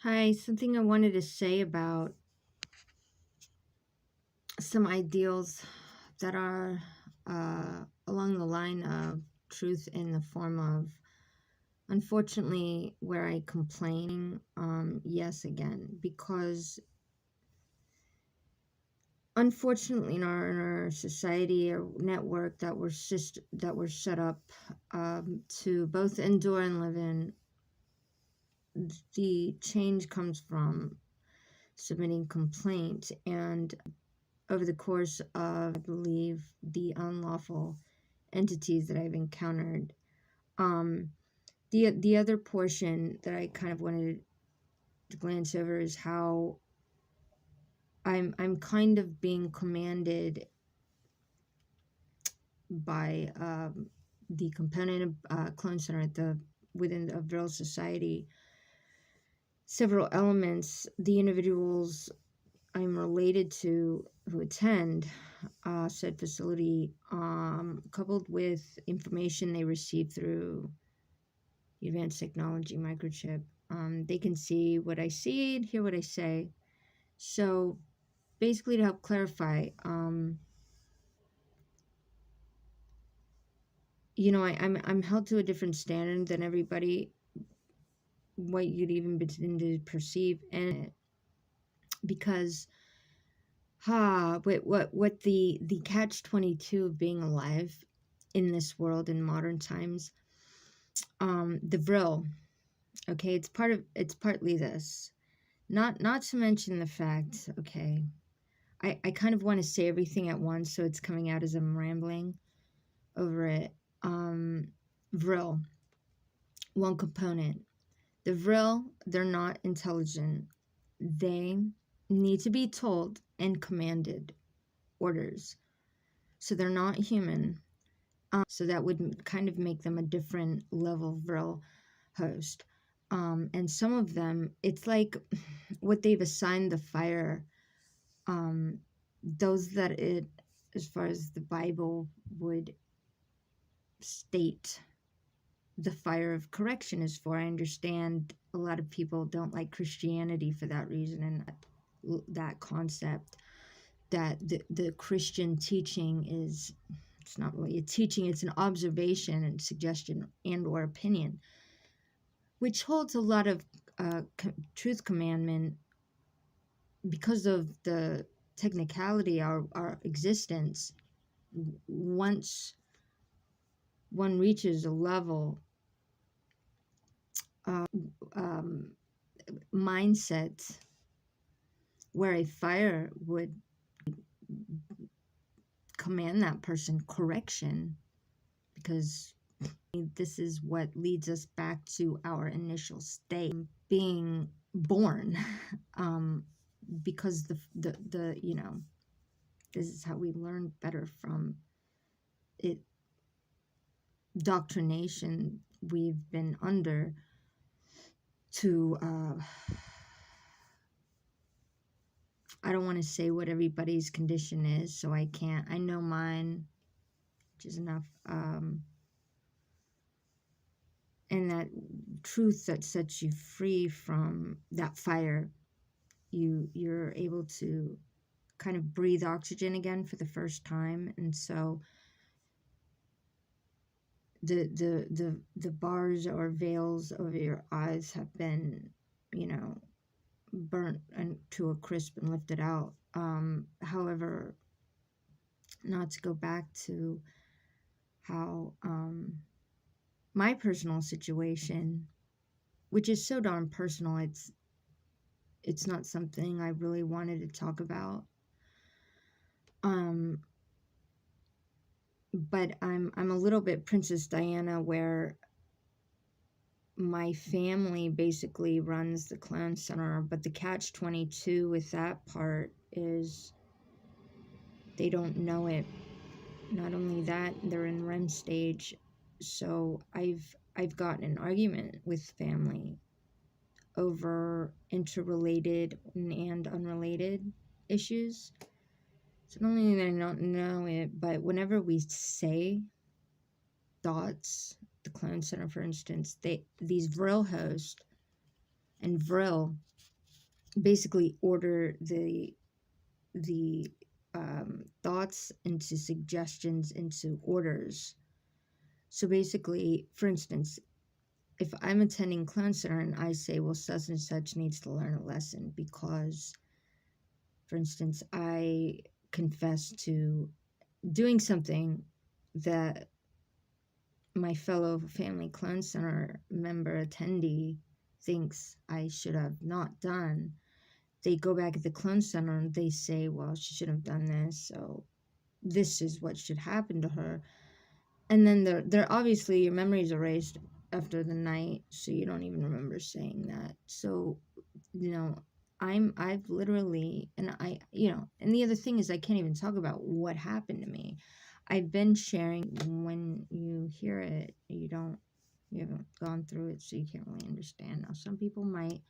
Hi, something I wanted to say about some ideals that are along the line of truth in the form of, unfortunately, where I complain, yes, again, because unfortunately in our society or network that we're set up to both endure and live in, the change comes from submitting complaint. And over the course of, I believe, the unlawful entities that I've encountered. Um, the other portion that I kind of wanted to glance over is how I'm kind of being commanded by the component of Clone Center at the within the Vril Society. Several elements, the individuals I'm related to who attend said facility, coupled with information they receive through advanced technology microchip. They can see what I see and hear what I say. So basically, to help clarify, I'm held to a different standard than everybody, what you'd even begin to perceive, and because what the catch 22 of being alive in this world in modern times, the Vril. Okay, it's partly this. Not to mention the fact, okay, I kind of want to say everything at once, so it's coming out as I'm rambling over it. Vril, one component. The Vril, they're not intelligent. They need to be told and commanded orders. So they're not human. So that would kind of make them a different level Vril host. And some of them, it's like what they've assigned the fire, those that it, as far as the Bible would state the fire of correction is for. I understand a lot of people don't like Christianity for that reason, and that concept that the Christian teaching is, it's not really a teaching, it's an observation and suggestion and or opinion, which holds a lot of truth commandment because of the technicality of our existence. Once one reaches a level um, mindset where a fire would command that person correction, because this is what leads us back to our initial state, being born, because the this is how we learn better from it, doctrination we've been under to I don't want to say what everybody's condition is, so I can't. I know mine, which is enough. And that truth that sets you free from that fire, you're able to kind of breathe oxygen again for the first time. And so the bars or veils over your eyes have been, burnt and to a crisp and lifted out. However, not to go back to how my personal situation, which is so darn personal, it's not something I really wanted to talk about. But I'm a little bit Princess Diana, where my family basically runs the clown center, but the catch 22 with that part is they don't know it. Not only that, they're in REM stage. So I've gotten an argument with family over interrelated and unrelated issues. So not only do they not know it, but whenever we say thoughts, the clone center, for instance, these Vril hosts and Vril basically order the thoughts into suggestions into orders. So basically, for instance, if I'm attending clown center and I say, well, such and such needs to learn a lesson because, for instance, I confess to doing something that my fellow family clown center member attendee thinks I should have not done, they go back at the clone center and they say, well, she should have done this, so this is what should happen to her. And then they're obviously your memory's erased after the night, so you don't even remember saying that. So, you know, I've literally, and I, and the other thing is I can't even talk about what happened to me. I've been sharing. When you hear it, you haven't gone through it, so you can't really understand. Now, some people might.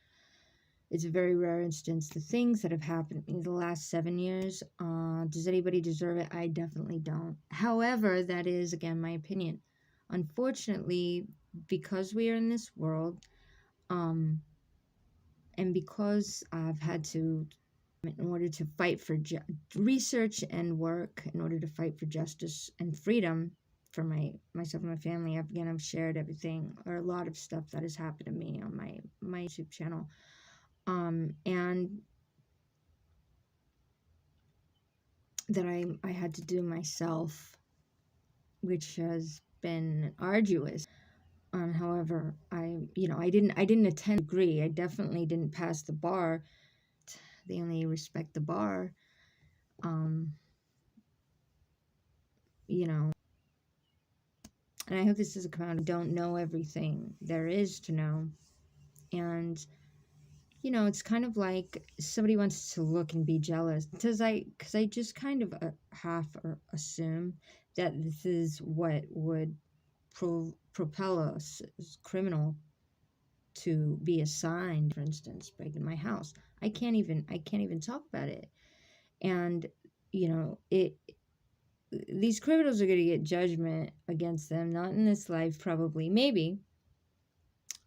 It's a very rare instance. The things that have happened in the last 7 years, does anybody deserve it? I definitely don't. However, that is, again, my opinion. Unfortunately, because we are in this world, and because I've had to, in order to fight for research and work, in order to fight for justice and freedom for myself and my family, I've shared everything, or a lot of stuff that has happened to me on my YouTube channel. And that I had to do myself, which has been arduous. However, I didn't attend a degree. I definitely didn't pass the bar. They only respect the bar. Um, you know, and I hope this doesn't come out. I don't know everything there is to know. And it's kind of like somebody wants to look and be jealous because I just kind of half or assume that this is what would propel us as criminal to be assigned, for instance, breaking my house. I can't even talk about it. And it these criminals are going to get judgment against them, not in this life, probably, maybe.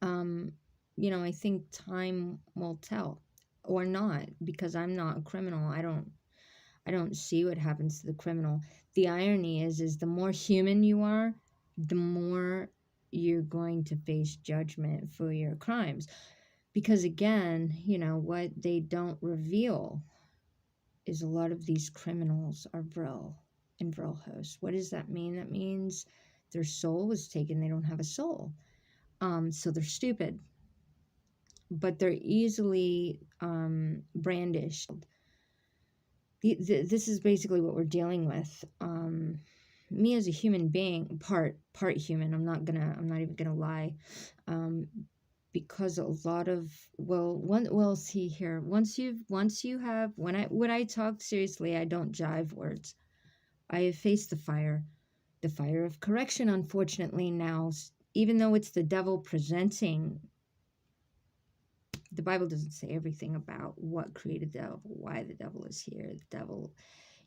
um I think time will tell, or not, because I'm not a criminal. I don't see what happens to the criminal. The irony is the more human you are, the more you're going to face judgment for your crimes. Because again, what they don't reveal is a lot of these criminals are vril and vril hosts. What does that mean? That means their soul was taken. They don't have a soul. So they're stupid, but they're easily brandished. This is basically what we're dealing with. Me as a human being, part human. I'm not even gonna lie, because a lot of, see here. Once you have, when I talk seriously, I don't jive words. I have faced the fire of correction. Unfortunately, now, even though it's the devil presenting. The Bible doesn't say everything about what created the devil, why the devil is here. The devil,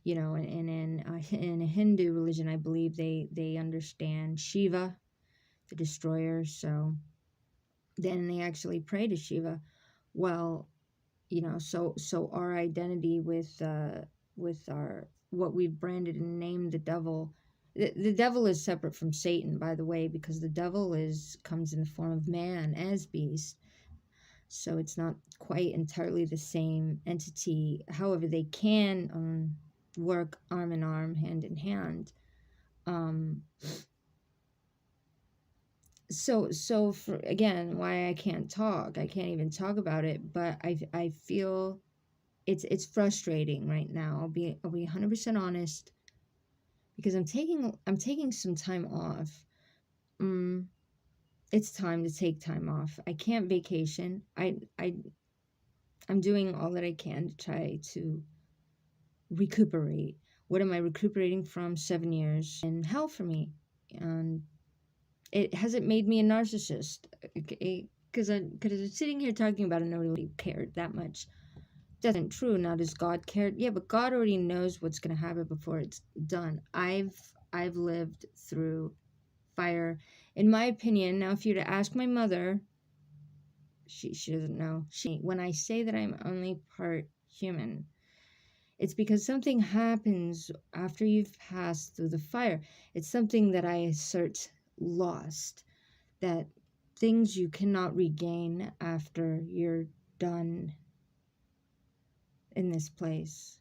and in a Hindu religion, I believe they understand Shiva, the destroyer. So then they actually pray to Shiva. Well, so our identity with our, what we've branded and named the devil. The devil is separate from Satan, by the way, because the devil comes in the form of man as beast. So it's not quite entirely the same entity. However, they can work arm in arm, hand in hand. So for, again, why I can't even talk about it, but I feel it's frustrating right now. I'll be 100% honest, because I'm taking some time off. It's time to take time off. I can't vacation. I'm doing all that I can to try to recuperate. What am I recuperating from? 7 years in hell for me. And it hasn't made me a narcissist. Because I'm sitting here talking about it, nobody really cared that much. That's not true. Now, does God care? Yeah, but God already knows what's going to happen before it's done. I've lived through fire. In my opinion, now, if you were to ask my mother, She doesn't know. When I say that I'm only part human, it's because something happens after you've passed through the fire. It's something that I assert lost, that things you cannot regain after you're done in this place,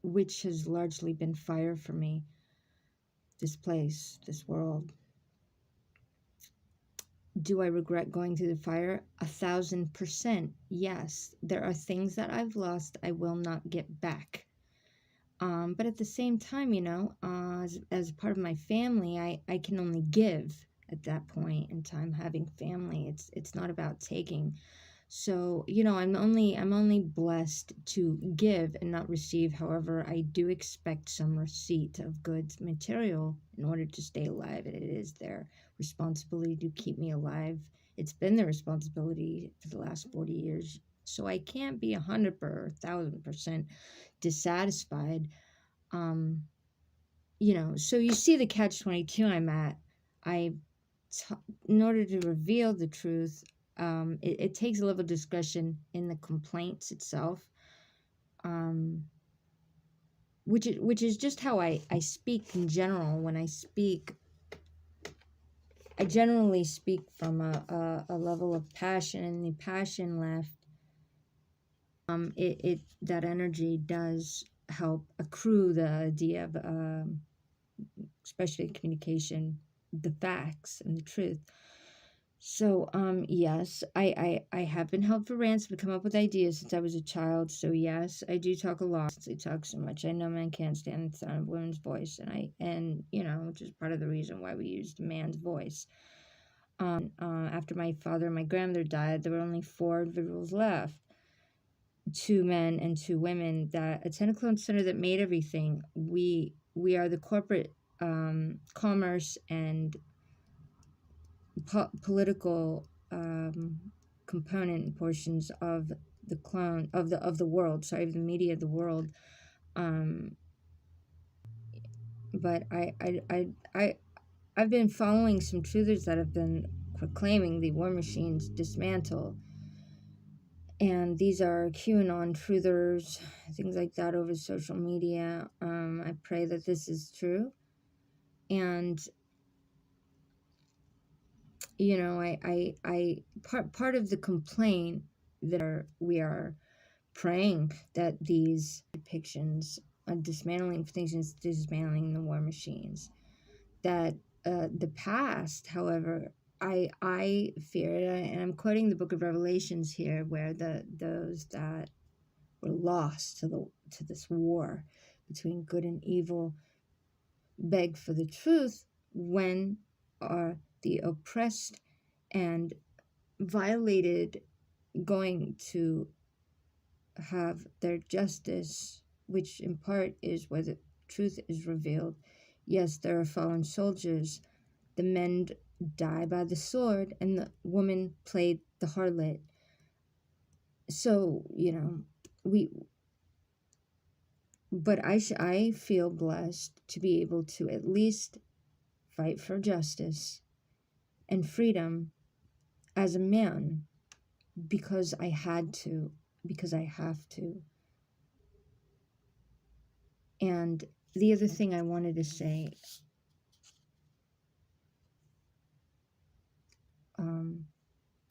which has largely been fire for me. This place, this world. Do I regret going through the fire? 1,000%. Yes. There are things that I've lost I will not get back. But at the same time, as part of my family, I can only give at that point in time. Having family, it's not about taking. So, I'm only blessed to give and not receive. However, I do expect some receipt of goods, material, in order to stay alive. And it is their responsibility to keep me alive. It's been their responsibility for the last 40 years. So I can't be 1,000% dissatisfied. Um, so you see the catch-22 I'm at. I t- in order to reveal the truth, it takes a level of discretion in the complaints itself, um, which is just how I speak in general. When I speak, I generally speak from a level of passion, and the passion left, it that energy does help accrue the idea of, especially communication, the facts and the truth. So, yes, I have been held for ransom to come up with ideas since I was a child. So yes, I do talk a lot. I talk so much. I know men can't stand the sound of women's voice, and which is part of the reason why we used a man's voice. After my father and my grandmother died, there were only 4 individuals left, 2 men and 2 women, that attend a clone center that made everything. We are the corporate, commerce and political, component portions of the clone of the world. Sorry, of the media of the world. Um, but I've been following some truthers that have been proclaiming the war machines dismantle. And these are QAnon truthers, things like that, over social media. I pray that this is true. And part of the complaint that we are praying that these depictions of dismantling things, dismantling the war machines, that the past, however, I fear it, and I'm quoting the Book of Revelations here, where those that were lost to this war between good and evil beg for the truth. When are the oppressed and violated going to have their justice, which in part is where the truth is revealed? Yes, there are fallen soldiers. The men die by the sword, and the woman played the harlot. So, but I feel blessed to be able to at least fight for justice and freedom as a man, because I had to, because I have to. And the other thing I wanted to say,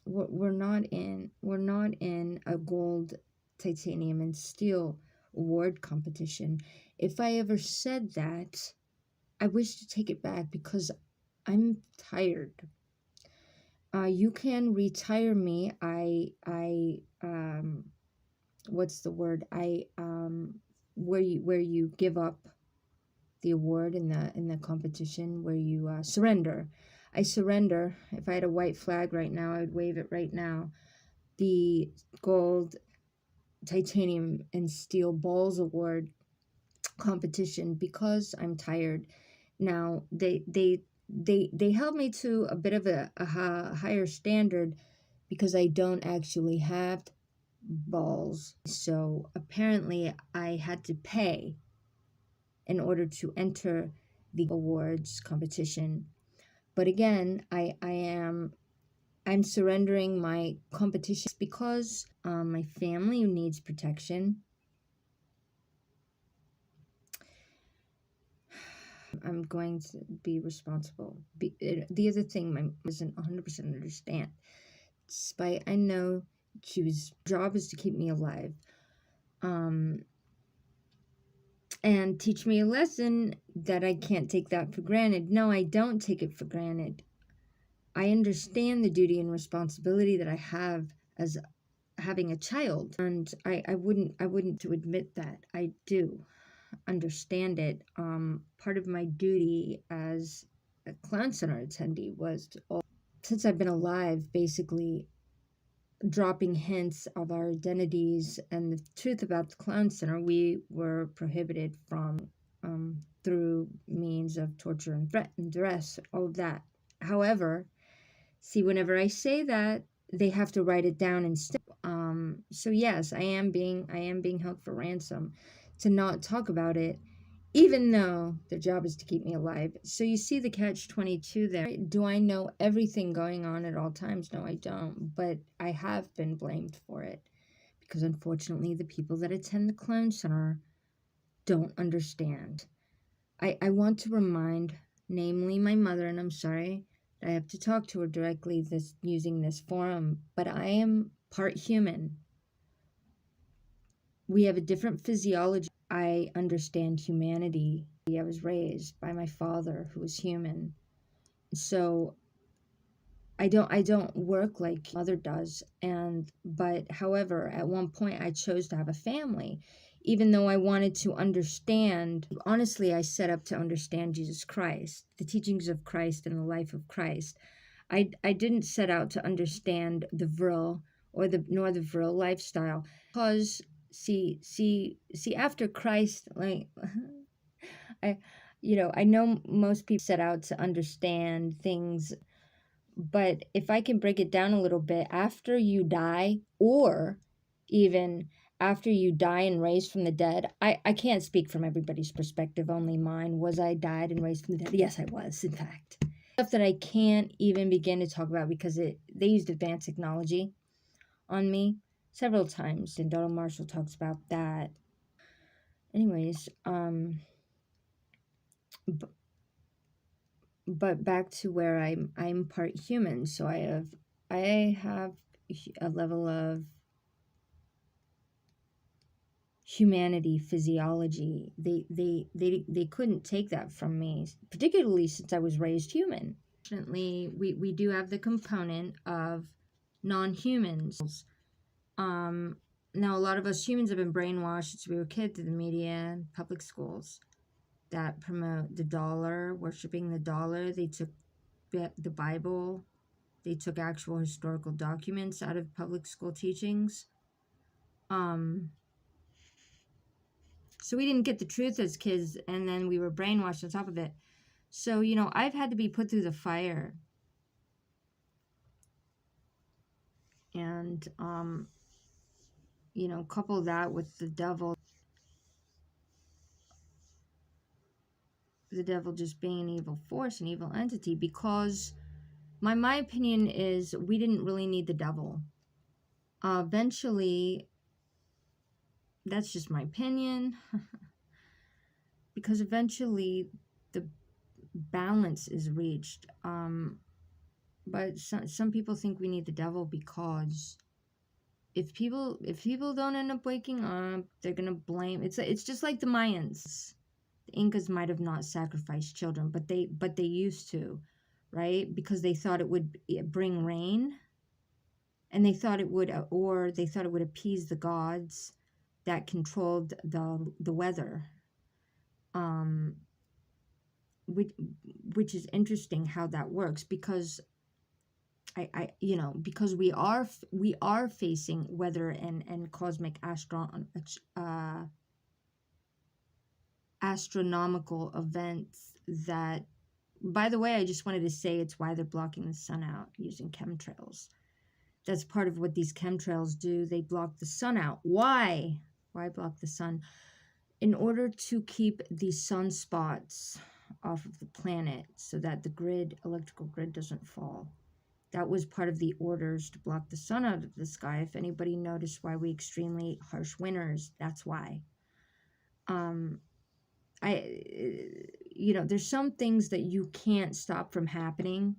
we're not in a gold, titanium, and steel award competition. If I ever said that, I wish to take it back, because I'm tired. You can retire me. What's the word? Where you give up the award in the competition, where you surrender. I surrender. If I had a white flag right now, I would wave it right now. The gold, titanium, and steel balls award competition, because I'm tired. Now they held me to a bit of a higher standard, because I don't actually have balls. So apparently I had to pay in order to enter the awards competition. But again, I am I'm surrendering my competition because my family needs protection. I'm going to be responsible. The other thing my mom doesn't 100% understand, despite I know job is to keep me alive, um, and teach me a lesson that I can't take that for granted. No, I don't take it for granted. I understand the duty and responsibility that I have as having a child, and I wouldn't to admit that I do understand it. Part of my duty as a clown center attendee was to, since I've been alive, basically dropping hints of our identities and the truth about the clown center. We were prohibited from through means of torture and threat and duress, all of that. However, see, whenever I say that, they have to write it down instead. So yes, I am being held for ransom to not talk about it, even though the job is to keep me alive. So you see the catch 22 there. Do I know everything going on at all times? No, I don't. But I have been blamed for it because unfortunately, the people that attend the clown center don't understand. I want to remind, namely my mother, and I'm sorry I have to talk to her directly using this forum, but I am part human. We have a different physiology. I understand humanity. I was raised by my father who was human. So I don't work like mother does, but however, at one point I chose to have a family, even though I wanted to understand. Honestly, I set up to understand Jesus Christ, the teachings of Christ and the life of Christ. I didn't set out to understand the vril nor the vril lifestyle, because see after Christ, like I I know most people set out to understand things, but if I can break it down a little bit, after you die, or even after you die and raised from the dead, I can't speak from everybody's perspective, only mine. Was I died and raised from the dead? Yes, I was, in fact. Stuff that I can't even begin to talk about because they used advanced technology on me several times, and Donald Marshall talks about that. Anyways, but back to where I'm part human, so I have a level of humanity, physiology. They couldn't take that from me, particularly since I was raised human. Fortunately, we do have the component of non-humans. um Now a lot of us humans have been brainwashed since we were kids through the media and public schools that promote the dollar, worshiping the dollar. They took the Bible. They took actual historical documents out of public school teachings. Um, so we didn't get the truth as kids, and then we were brainwashed on top of it. So, I've had to be put through the fire. And, couple that with the devil just being an evil force, an evil entity, because my opinion is we didn't really need the devil. Eventually, that's just my opinion, because eventually the balance is reached. But some people think we need the devil because if people don't end up waking up, they're gonna blame. It's just like the Mayans. The Incas might have not sacrificed children, but they used to, right? Because they thought it would bring rain, and they thought it would appease the gods that controlled the weather. Um, which which is interesting how that works, because because we are facing weather and cosmic astronomical events that, by the way, I just wanted to say it's why they're blocking the sun out using chemtrails. That's part of what these chemtrails do. They block the sun out. Why block the sun? In order to keep the sunspots off of the planet so that the electrical grid doesn't fall. That was part of the orders to block the sun out of the sky. If anybody noticed why we extremely harsh winters, that's why. Um, there's some things that you can't stop from happening.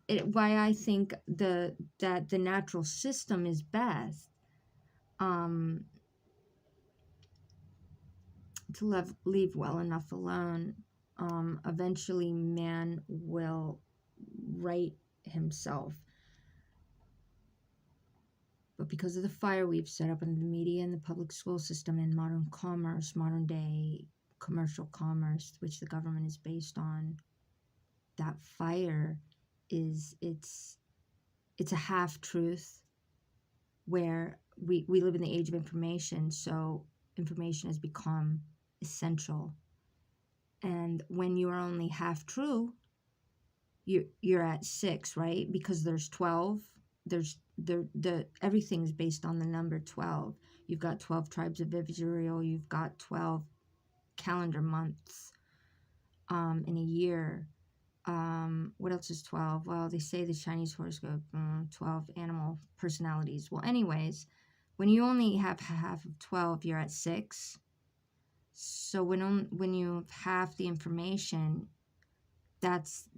Why I think that the natural system is best. Um, to leave well enough alone. Eventually, man will right himself. But because of the fire we've set up in the media and the public school system and modern commerce, modern day commercial commerce, which the government is based on, that fire it's a half truth where we live in the age of information, so information has become essential. And when you are only half true, you're at 6, right? Because there's 12. There's the everything's based on the number 12. You've got 12 tribes of Israel. You've got 12 calendar months in a year. What else is 12? Well, they say the Chinese horoscope, 12 animal personalities. Well, anyways, when you only have half of 12, you're at 6. So when you have half the information, that's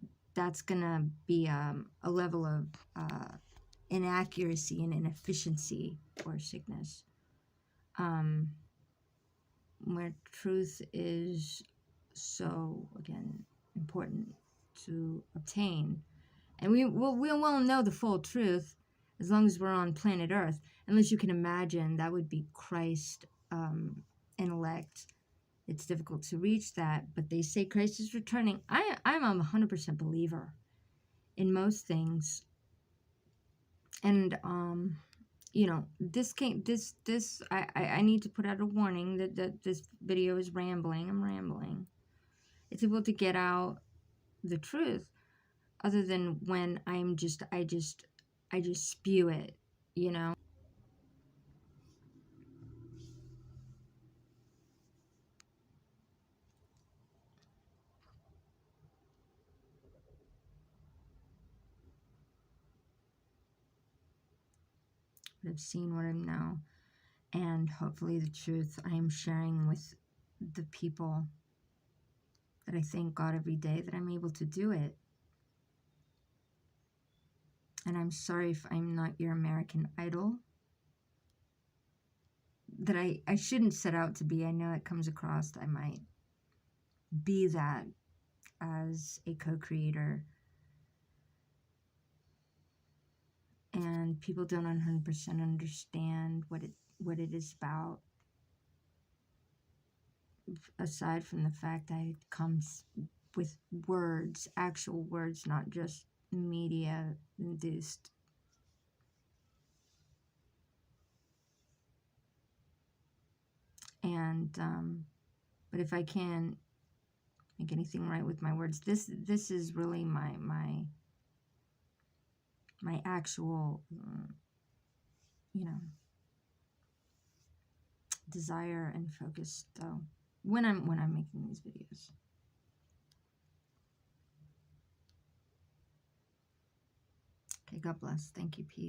gonna be a level of inaccuracy and inefficiency or sickness. Where truth is so, again, important to obtain. And we'll know the full truth as long as we're on planet Earth. Unless you can imagine, that would be Christ intellect. It's difficult to reach that, but they say Christ is returning. I'm a 100% believer in most things. And I need to put out a warning that this video is rambling. I'm rambling. It's able to get out the truth, other than when I just spew it, you know. But I've seen what I know, and hopefully the truth I am sharing with the people, that I thank God every day that I'm able to do it. And I'm sorry if I'm not your American Idol, that I shouldn't set out to be. I know it comes across that I might be that as a co-creator, and people don't 100% understand what it is about, aside from the fact that it comes with words, actual words, not just media induced. And but if I can make anything right with my words, this is really my actual desire and focus, though, when I'm making these videos. Okay, God bless. Thank you. Peace.